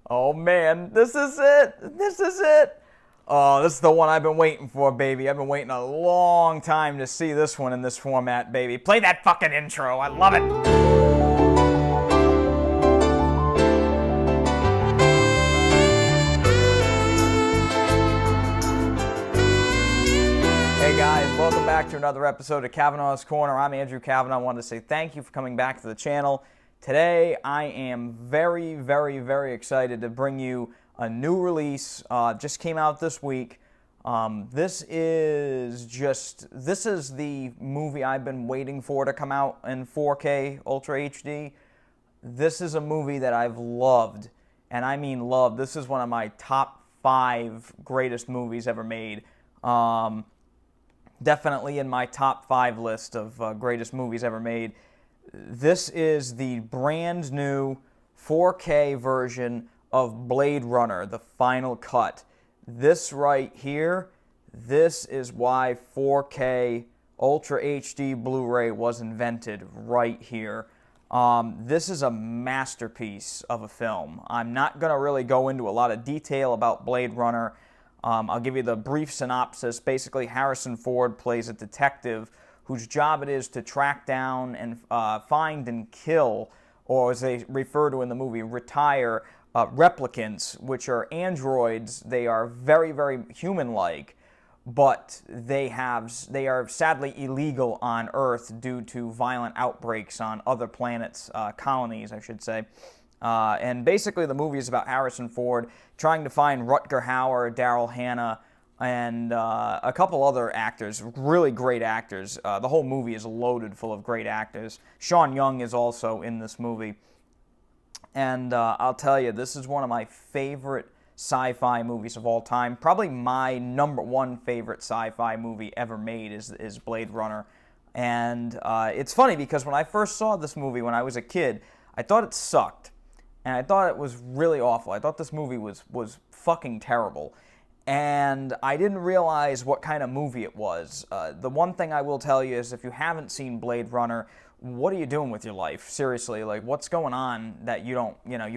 Oh man, this is it. This is it. Oh, this is the one I've been waiting for, baby. I've been waiting a long time to see this one in this format, baby. Play that fucking intro. I love it. Hey guys, welcome back to another episode of Cavanaugh's Corner. I'm Andrew Cavanaugh. I wanted to say thank you for coming back to the channel. Today, I am very excited to bring you a new release. Just came out this week. This is the movie I've been waiting for to come out in 4K Ultra HD. This is a movie that I've loved, and I mean loved. This is one of my top 5 greatest movies ever made. Definitely in my top 5 list of greatest movies ever made. This is the brand new 4K version of Blade Runner, the final cut. This right here, this is why 4K Ultra HD Blu-ray was invented right here. This is a masterpiece of a film. I'm not going to really go into a lot of detail about Blade Runner. I'll give you the brief synopsis. Basically, Harrison Ford plays a detective whose job it is to track down and find and kill, or as they refer to in the movie, retire replicants, which are androids. They are very human-like, but they are sadly illegal on Earth due to violent outbreaks on other planets, colonies, I should say. And basically the movie is about Harrison Ford trying to find Rutger Hauer, Daryl Hannah, and a couple other actors, really great actors. The whole movie is loaded full of great actors. Sean Young is also in this movie. And I'll tell you, this is one of my favorite sci-fi movies of all time. Probably my number 1 favorite sci-fi movie ever made is Blade Runner. And it's funny because when I first saw this movie when I was a kid, I thought it sucked. And I thought it was really awful. I thought this movie was fucking terrible. And I didn't realize what kind of movie it was. The one thing I will tell you is if you haven't seen Blade Runner, what are you doing with your life? Seriously, like what's going on that you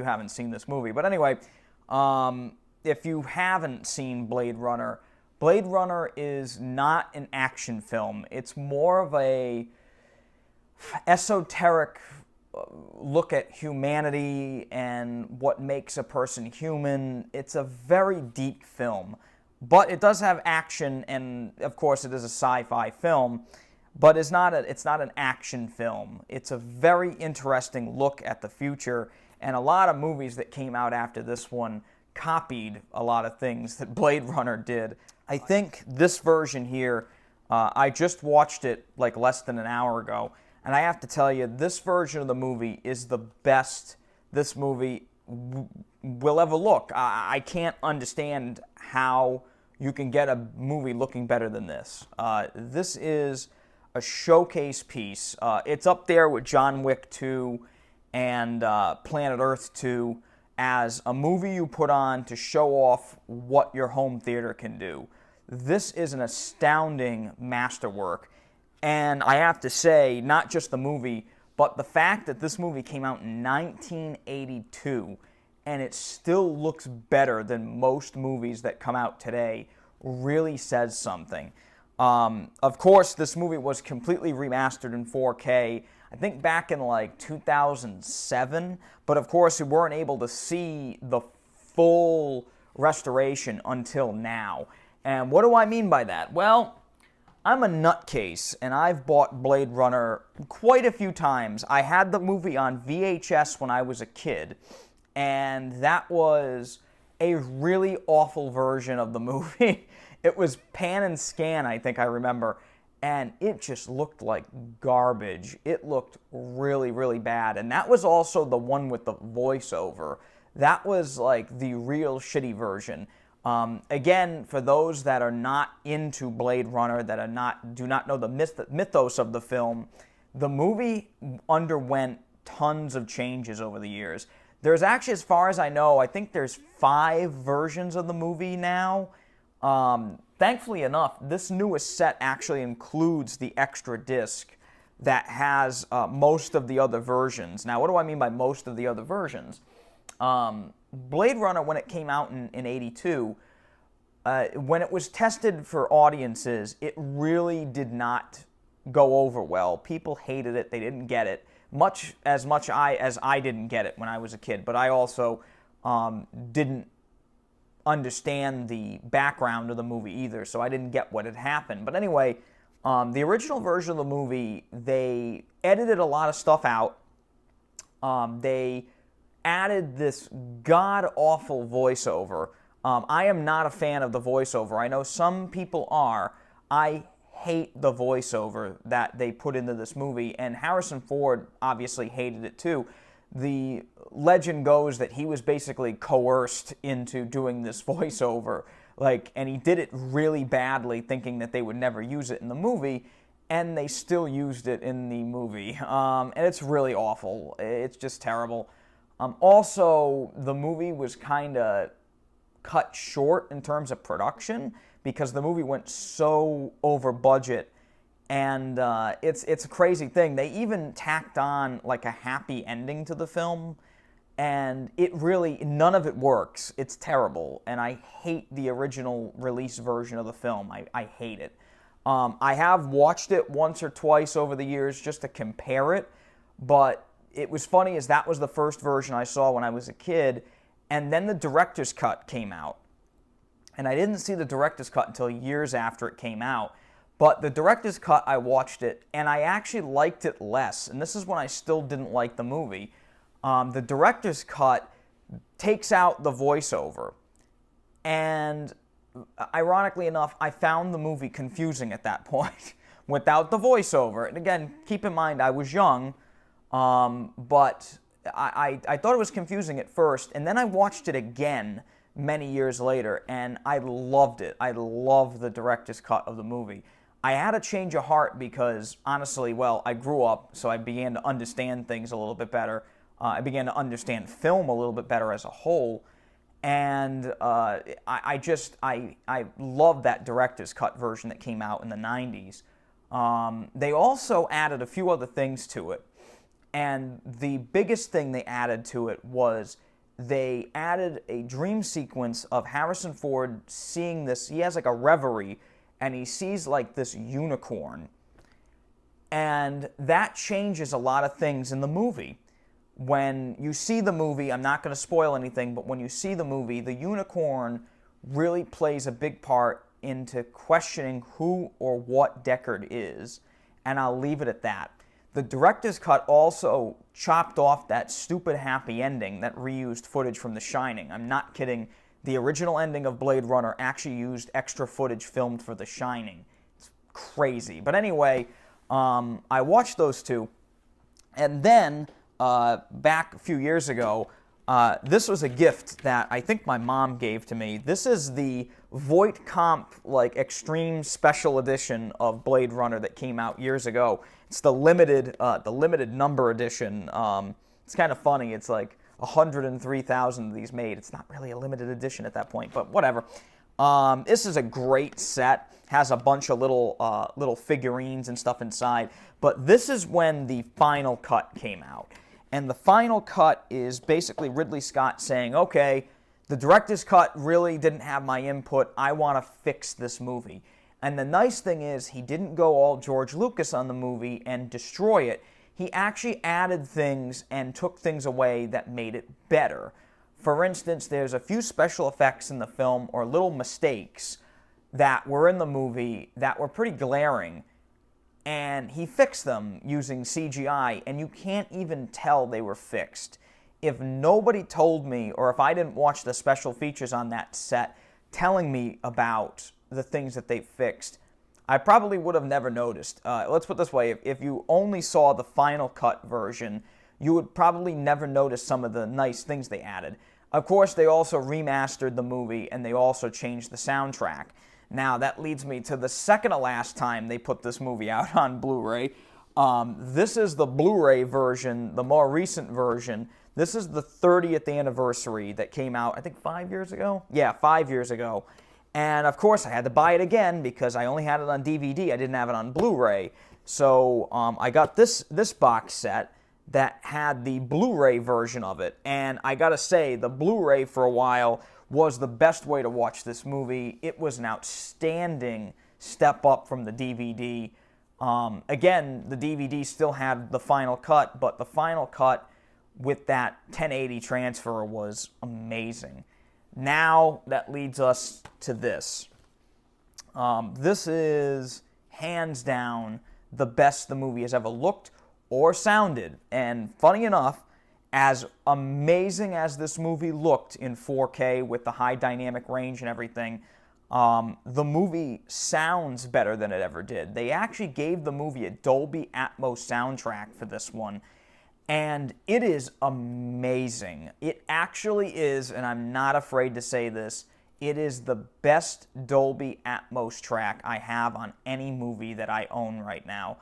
haven't seen this movie? But anyway, if you haven't seen Blade Runner is not an action film. It's more of a esoteric look at humanity and what makes a person human. It's a very deep film, but it does have action, and of course it is a sci-fi film, but it's not an action film. It's a very interesting look at the future, and a lot of movies that came out after this one copied a lot of things that Blade Runner did. I think this version here, I just watched it like less than an hour ago, and I have to tell you, this version of the movie is the best this movie will ever look. I can't understand how you can get a movie looking better than this. This is a showcase piece. It's up there with John Wick 2 and Planet Earth 2 as a movie you put on to show off what your home theater can do. This is an astounding masterwork. And I have to say, not just the movie, but the fact that this movie came out in 1982 and it still looks better than most movies that come out today really says something. Of course, this movie was completely remastered in 4K, I think back in like 2007, but of course we weren't able to see the full restoration until now. And what do I mean by that? Well, I'm a nutcase, and I've bought Blade Runner quite a few times. I had the movie on VHS when I was a kid, and that was a really awful version of the movie. It was pan and scan, I think I remember, and it just looked like garbage. It looked really bad, and that was also the one with the voiceover. That was like the real shitty version. Again, for those that are not into Blade Runner, that do not know the mythos of the film, the movie underwent tons of changes over the years. There's actually, as far as I know, I think there's 5 versions of the movie now. Thankfully enough, this newest set actually includes the extra disc that has most of the other versions. Now, what do I mean by most of the other versions? Blade Runner, when it came out in 82, when it was tested for audiences, it really did not go over well. People hated it. They didn't get it. Much as I didn't get it when I was a kid. But I also didn't understand the background of the movie either, so I didn't get what had happened. But anyway, the original version of the movie, they edited a lot of stuff out. They added this god-awful voiceover. I am not a fan of the voiceover. I know some people are. I hate the voiceover that they put into this movie, and Harrison Ford obviously hated it too. The legend goes that he was basically coerced into doing this voiceover, and he did it really badly, thinking that they would never use it in the movie, and they still used it in the movie. And it's really awful. It's just terrible. Also, the movie was kind of cut short in terms of production because the movie went so over budget, and it's a crazy thing. They even tacked on like a happy ending to the film, and it really, none of it works. It's terrible, and I hate the original release version of the film. I hate it. I have watched it once or twice over the years just to compare it, but it was funny as that was the first version I saw when I was a kid, and then the director's cut came out. And I didn't see the director's cut until years after it came out. But the director's cut, I watched it, and I actually liked it less. And this is when I still didn't like the movie. The director's cut takes out the voiceover. And ironically enough, I found the movie confusing at that point without the voiceover. And again, keep in mind, I was young, but I thought it was confusing at first. And then I watched it again many years later, and I loved it. I love the director's cut of the movie. I had a change of heart because, honestly, well, I grew up, so I began to understand things a little bit better. I began to understand film a little bit better as a whole, and I love that director's cut version that came out in the 90s. They also added a few other things to it, and the biggest thing they added to it was they added a dream sequence of Harrison Ford seeing this. He has like a reverie, and he sees like this unicorn. And that changes a lot of things in the movie. When you see the movie, I'm not going to spoil anything, but when you see the movie, the unicorn really plays a big part into questioning who or what Deckard is. And I'll leave it at that. The director's cut also chopped off that stupid happy ending that reused footage from The Shining. I'm not kidding. The original ending of Blade Runner actually used extra footage filmed for The Shining. It's crazy. But anyway, I watched those two. And then, back a few years ago, this was a gift that I think my mom gave to me. This is the Voight Comp extreme special edition of Blade Runner that came out years ago. It's the limited number edition. It's kind of funny. It's like 103,000 of these made. It's not really a limited edition at that point, but whatever. This is a great set. Has a bunch of little figurines and stuff inside. But this is when the final cut came out. And the final cut is basically Ridley Scott saying, okay, the director's cut really didn't have my input. I want to fix this movie. And the nice thing is he didn't go all George Lucas on the movie and destroy it. He actually added things and took things away that made it better. For instance, there's a few special effects in the film or little mistakes that were in the movie that were pretty glaring. And he fixed them using CGI, and you can't even tell they were fixed. If nobody told me, or if I didn't watch the special features on that set telling me about the things that they fixed, I probably would have never noticed. Let's put it this way, if you only saw the final cut version, you would probably never notice some of the nice things they added. Of course, they also remastered the movie, and they also changed the soundtrack. Now, that leads me to the second to last time they put this movie out on Blu-ray. This is the Blu-ray version, the more recent version. This is the 30th anniversary that came out, I think 5 years ago? Yeah, 5 years ago. And, of course, I had to buy it again because I only had it on DVD. I didn't have it on Blu-ray. So I got this box set. that had the Blu-ray version of it. And I gotta say, the Blu-ray for a while was the best way to watch this movie. It was an outstanding step up from the DVD. Again, the DVD still had the final cut, but the final cut with that 1080 transfer was amazing. Now that leads us to this. This is hands down the best the movie has ever looked or sounded. And funny enough, as amazing as this movie looked in 4K with the high dynamic range and everything, the movie sounds better than it ever did. They actually gave the movie a Dolby Atmos soundtrack for this one, and it is amazing. It actually is, and I'm not afraid to say this, it is the best Dolby Atmos track I have on any movie that I own right now.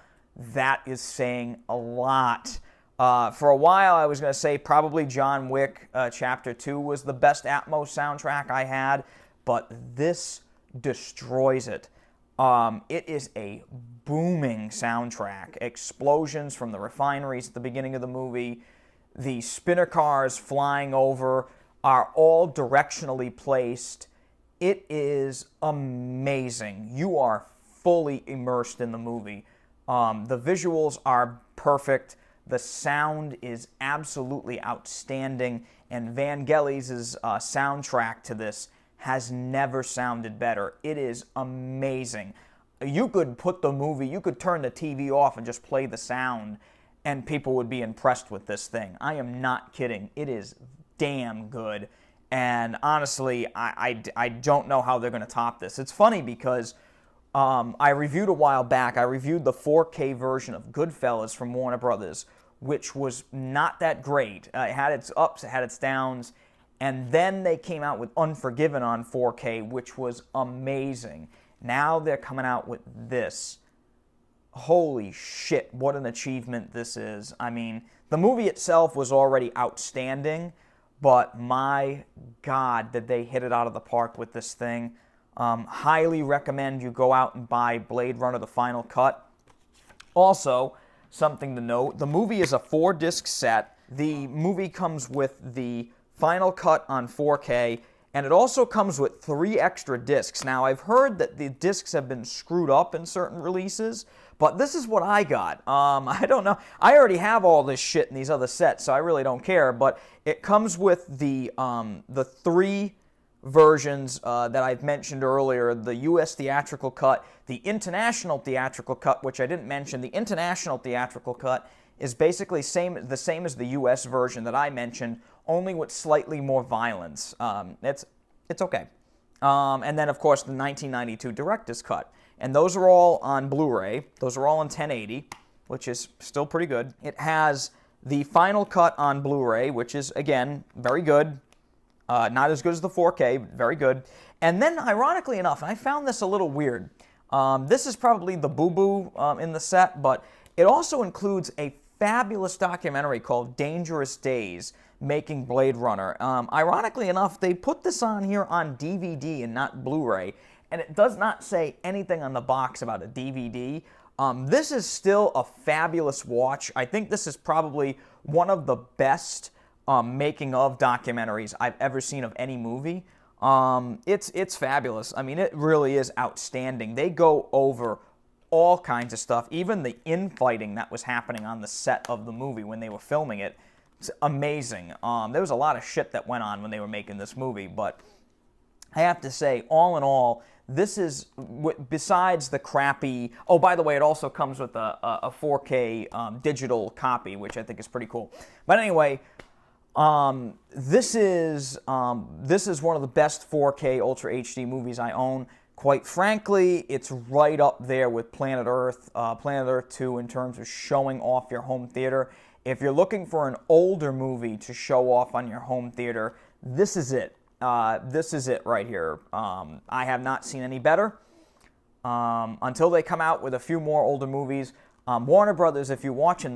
That is saying a lot. For a while, I was going to say probably John Wick Chapter 2 was the best Atmos soundtrack I had, but this destroys it. It is a booming soundtrack. Explosions from the refineries at the beginning of the movie, the spinner cars flying over are all directionally placed. It is amazing. You are fully immersed in the movie. The visuals are perfect. The sound is absolutely outstanding, and Vangelis' soundtrack to this has never sounded better. It is amazing. You could put the movie, you could turn the TV off and just play the sound, and people would be impressed with this thing. I am not kidding. It is damn good, and honestly, I don't know how they're going to top this. It's funny because I reviewed a while back, I reviewed the 4K version of Goodfellas from Warner Brothers, which was not that great. It had its ups, it had its downs, and then they came out with Unforgiven on 4K, which was amazing. Now they're coming out with this. Holy shit, what an achievement this is. I mean, the movie itself was already outstanding, but my God, did they hit it out of the park with this thing. Highly recommend you go out and buy Blade Runner: The Final Cut. Also, something to note, the movie is a 4-disc set. The movie comes with the Final Cut on 4K, and it also comes with 3 extra discs. Now, I've heard that the discs have been screwed up in certain releases, but this is what I got. I don't know. I already have all this shit in these other sets, so I really don't care, but it comes with the 3 versions that I've mentioned earlier, the U.S. Theatrical Cut, the International Theatrical Cut, which I didn't mention. The International Theatrical Cut is basically the same as the U.S. version that I mentioned, only with slightly more violence. It's okay. And then, of course, the 1992 Director's Cut. And those are all on Blu-ray. Those are all in 1080, which is still pretty good. It has the Final Cut on Blu-ray, which is, again, very good. Not as good as the 4K, but very good. And then, ironically enough, and I found this a little weird, this is probably the boo-boo in the set, but it also includes a fabulous documentary called Dangerous Days, Making Blade Runner. Ironically enough, they put this on here on DVD and not Blu-ray, and it does not say anything on the box about a DVD. This is still a fabulous watch. I think this is probably one of the best making of documentaries I've ever seen of any movie. It's fabulous. I mean, it really is outstanding. They go over all kinds of stuff, even the infighting that was happening on the set of the movie when they were filming it. It's amazing. There was a lot of shit that went on when they were making this movie, but I have to say, all in all, this is, besides the crappy... Oh, by the way, it also comes with a 4K digital copy, which I think is pretty cool. But anyway, this is one of the best 4K Ultra HD movies I own. Quite frankly, it's right up there with Planet Earth 2 in terms of showing off your home theater. If you're looking for an older movie to show off on your home theater, this is it. This is it right here. I have not seen any better. Until they come out with a few more older movies. Warner Brothers, if you're watching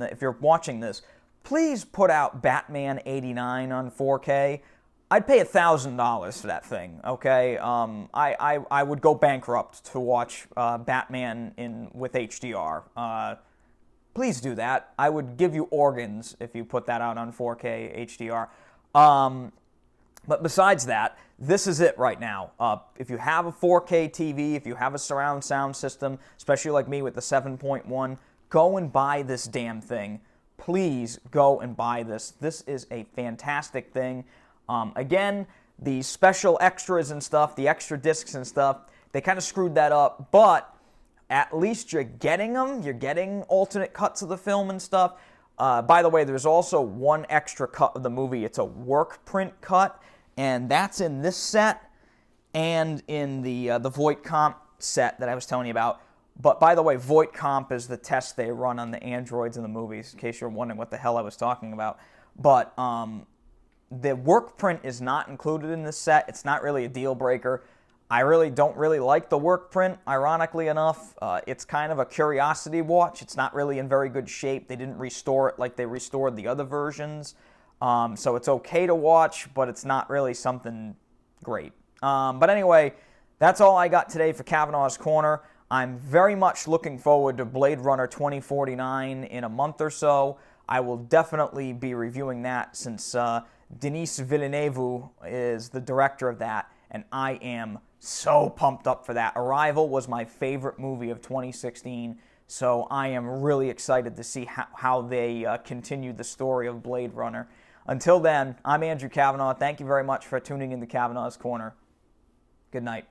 this, please put out Batman '89 on 4K. I'd pay $1,000 for that thing, okay? I would go bankrupt to watch Batman with HDR. please do that. I would give you organs if you put that out on 4K HDR. But besides that, this is it right now. If you have a 4K TV, if you have a surround sound system, especially like me with the 7.1, go and buy this damn thing. Please go and buy this. This is a fantastic thing. Again, the special extras and stuff, the extra discs and stuff, they kind of screwed that up, but at least you're getting them. You're getting alternate cuts of the film and stuff. By the way, there's also one extra cut of the movie. It's a work print cut, and that's in this set and in the Voight Comp set that I was telling you about. But by the way, Voight Comp is the test they run on the androids in the movies, in case you're wondering what the hell I was talking about. But the work print is not included in this set. It's not really a deal breaker. I really don't like the work print, ironically enough. It's kind of a curiosity watch. It's not really in very good shape. They didn't restore it like they restored the other versions. So it's okay to watch, but it's not really something great. But anyway, that's all I got today for Cavanaugh's Corner. I'm very much looking forward to Blade Runner 2049 in a month or so. I will definitely be reviewing that since Denis Villeneuve is the director of that, and I am so pumped up for that. Arrival was my favorite movie of 2016, so I am really excited to see how they continue the story of Blade Runner. Until then, I'm Andrew Cavanaugh. Thank you very much for tuning in to Cavanaugh's Corner. Good night.